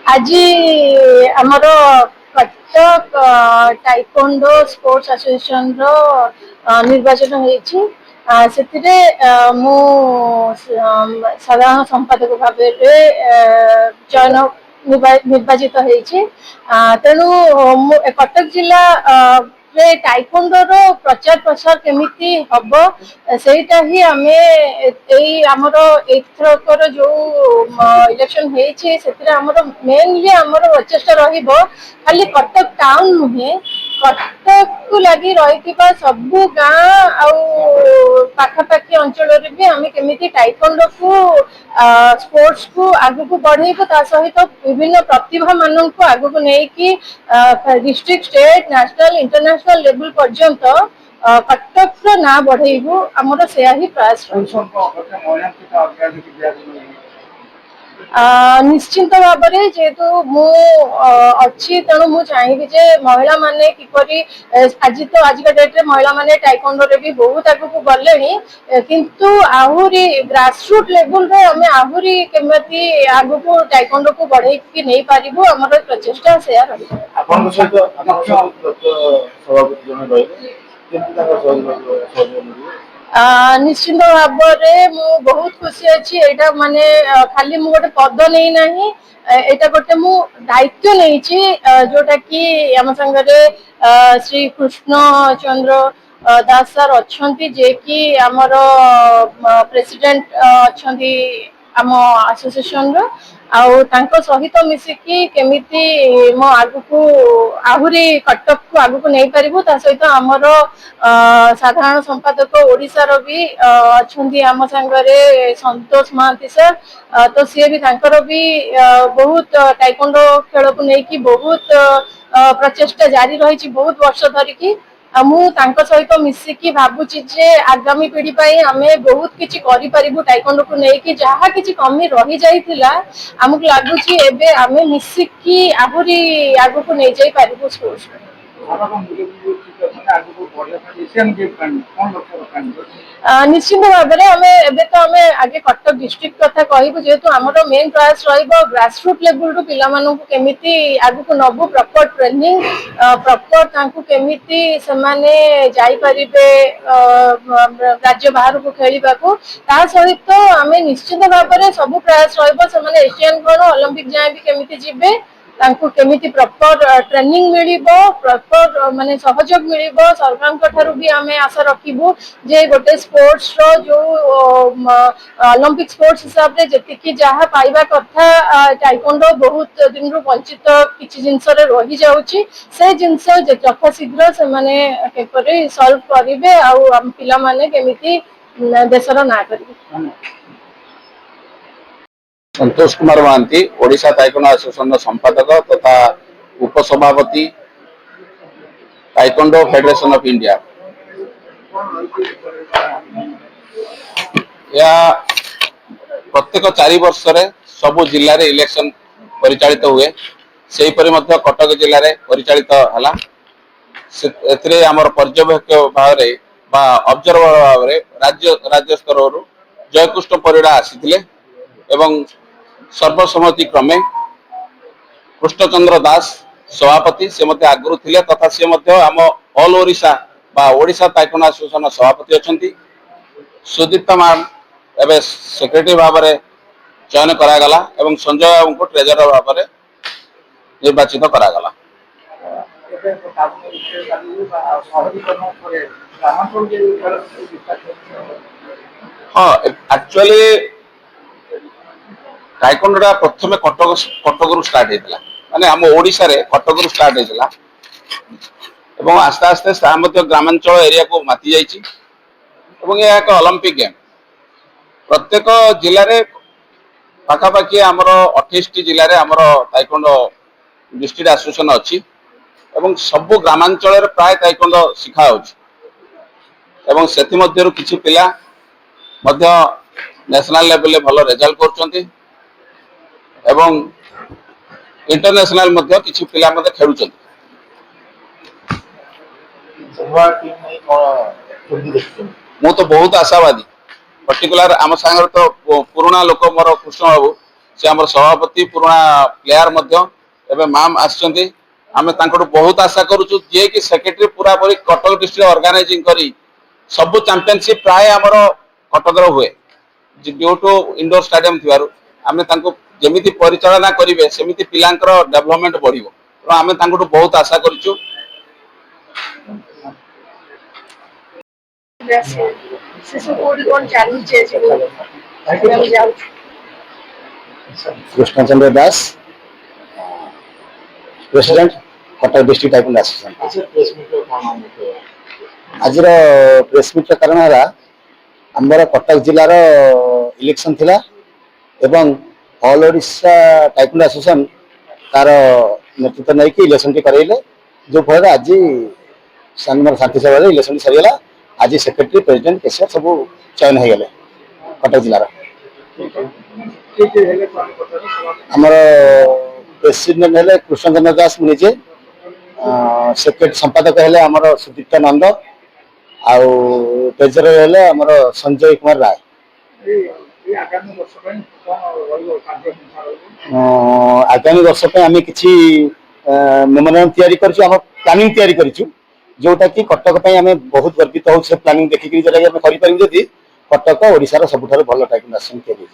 आज आमर Cuttack taekwondo sports association रो निर्वाचन होइछि। से मु साधारण संपादक भाव चयन निर्वाचित होइछि। तेणु कटक जिला रे टाइकोंडो रो प्रचार प्रसार केमिति हब सेटा ही आमे एई हमर एथरकर जो इलेक्शन होइछि सेतिरे हमर मेनली हमर प्रचेष्टा रहिबो खाली कटक टाउन नुहे कटक को लगी रही सबू गाँ आखापाखी अंचल भी आम केमी टाइकोंडो को स्पोर्ट्स को आगु को बढ़ेबू ता सहित विभिन्न प्रतिभा मान को आगु को लेकिन district state national international level पर्यंत कटक ना बढ़ेबू आमर से ही प्रयास निश्चिंत भाव में जेहेतु अच्छी तेणु मु चाहिए जे महिला माने किपरि आज तो आज का डेट रे महिला माने टाइकोंडो रे भी बहुत आगु गले किंतु आहुरी ग्रासरूट लेवल रे हमें आहुरी केमती आगु को टाइकोंडो को बढ़े कि नहीं पारिबो हमर प्रचेष्टा शेयर रही आपन सहित सभापति जने रहे निश्चिंत भाव में बहुत खुशी अच्छी एटा माने खाली मु गोटे पद नहीं नाही एटा गोटे मु दायित्व नहीं जोटा कि आम संगे श्री कृष्ण चंद्र दास सर अच्छा जे कि आमर प्रेसिडेंट अच्छा आम एसोसिएशन रो आउ सहित मिसिकी केमिति मो आगु को आहुरी कटक को आगु को नहीं पारिबु ता सहित आमर साधारण संपादक ओडिसा रो भी अच्छी आम संगे संतोष महांती सर तो सी भी तांकर भी बहुत टाइकोंडो खेल को लेकिन बहुत प्रचेष्टा जारी रही बहुत वर्ष धरिकी सहित मिसिकी भावुची जे आगामी पीढ़ी पाई आमे बहुत किछि करि परिबु टाइकोंडो को लेकिन जहाँ किछि कमी रही जाइथिला हमको लागुची एबे आमे मिसिकी आहुरी आगु को नहीं जाई परिबु स्पोर्ट्स निश्चिंत भाव में तो आम आगे कटक डिस्ट्रिक्ट कथा कहबू जेहेतु आमर मेन प्रयास ग्रासरूट लेवल रु पिला मानू केमिति आगु को नबु प्रॉपर ट्रेनिंग प्रॉपर केमिति सेमाने जाई परिबे राज्य बाहर को खेलिबा को ता सहित आम निश्चित भाव में सब प्रयास रहिबो एशियन गण ओलंपिक जाए भी केमिति जिबे तांको केमिति प्रॉपर ट्रेनिंग मिलिबो प्रॉपर माने सहयोग मिलिबो सरकार ठारू भी आमे आशा रखिबू जे गोटे स्पोर्ट्स रो जो ओलंपिक स्पोर्ट्स हिसाब रे जति कि जहा पाइबा कथा टाइकोंडो बहुत दिन रु वंचित किछि जिंस रे रही जाउची से जिंस यथा शीघ्र से माने केपरि सॉल्व करिवे आ पिला माने केमिति देशर ना करिवे। संतोष कुमार महांती ओडिशा टाइकोंडो एसोसिएशन संपादक तथा उपसभापति टाइकोंडो फेडरेशन ऑफ इंडिया। या प्रत्येक 4 वर्ष रे सबु जिल्ला रे इलेक्शन परिचालित हुए सेही परि मध्य कटक जिल्ला रे परिचालित हला एथिरे हमर पर्यवेक्षक भाव रे बा ऑब्जर्वर भाव रे राज्य स्तर रु जयकृष्ण परिडा आसीथिले एवं सर्वसम्मति क्रमे कृष्णचंद्र दास सभापति से मध्य आगुरु थिले तथा से मध्य आम ऑल ओडिशा बा ओडिशा टाइकोंडो एसोसिएशन सभापति अछंती। सुदीप्ता मैम एबे सेक्रेटरी भाव में चयन करागला एवं संजय बाबू को ट्रेजरर भाव में निर्वाचित करागला। हाँ एक्चुअली टाइकोंडोटा प्रथम कटक स्टार्ट होता माने आम ओडिशा रे कटक स्टार्ट होता एवं आस्ते आस्ते ग्रामांचल एरिया को माति जाइछि एवं यह एक ओलंपिक गेम प्रत्येक जिले में पाखापाखि आमर 28 जिले में आमर टाइकोंडो डिस्ट्रिक्ट एसोसिएशन अच्छी एवं सबु ग्रामांचल प्राय टाइकोंडो शिखा एवं सेथि मध्यरु किछि पिला मध्य नेशनल लेवल भल रिजल्ट करछन्ती एवं इंटरनेशनल मध्य किछि पिला मध्य खेलुछन्ती। मु तो बहुत आशावादी पर्टिकुलर आम सांगर तो पुराना लोक मोर कृष्ण बाबू से आम सभापति पुराणा प्लेयर एवं मैम आसचंती आमे तांकटू बहुत आशा करूछु जे कि सेक्रेटरी पूरा पूरी कटक डिस्ट्रिक्ट ऑर्गेनाइजिंग करी सब चैंपियनशिप प्राय आमर कटक हुए ड्यू टू इंडोर स्टेडियम थिबारु आमे तांको जेमिति परिचालना करिवे सेमिति पिलांकर डेवलपमेंट बढ़िबो तो आमे तांकटू बहुत आशा करूछु। शिशु कोड कौन चैलेंज है कृष्णचंद्र दास प्रेसिडेंट कटक डिस्ट्रिक्ट टाइकुंडो एसोसिएशन। आज प्रेस मीट कारण है आमर कटक जिलार इलेक्शन थिला एवं ऑल ओडिशा टाइकुंडो एसोसिएशन तार नेतृत्व नहीं कि इलेक्शन टी कराइले जो फल आज शांति सभा इलेक्शन सरीगला। आज सेक्रेटरी प्रेसिडेंट केसीआर सब चयन हो गले कटक जिलार आमर प्रेसिडेंट हेले कृष्णचंद्र दास निजे सेक्रेटरी संपादक हेले आमर सुदीप्त नंद आउ ट्रेजरर हेले आमर संजय कुमार राय। आगामी वर्ष आम कि मेमोरेंडम तैयारी करछु प्लानिंग तैयारी करछु जोटा कि कटक आम बहुत गर्वित हो प्लानिंग देखिक जदि आम करें कटक ओडिशार सबुठारु भल टाइकुंडो एसोसिएशन तैयारी।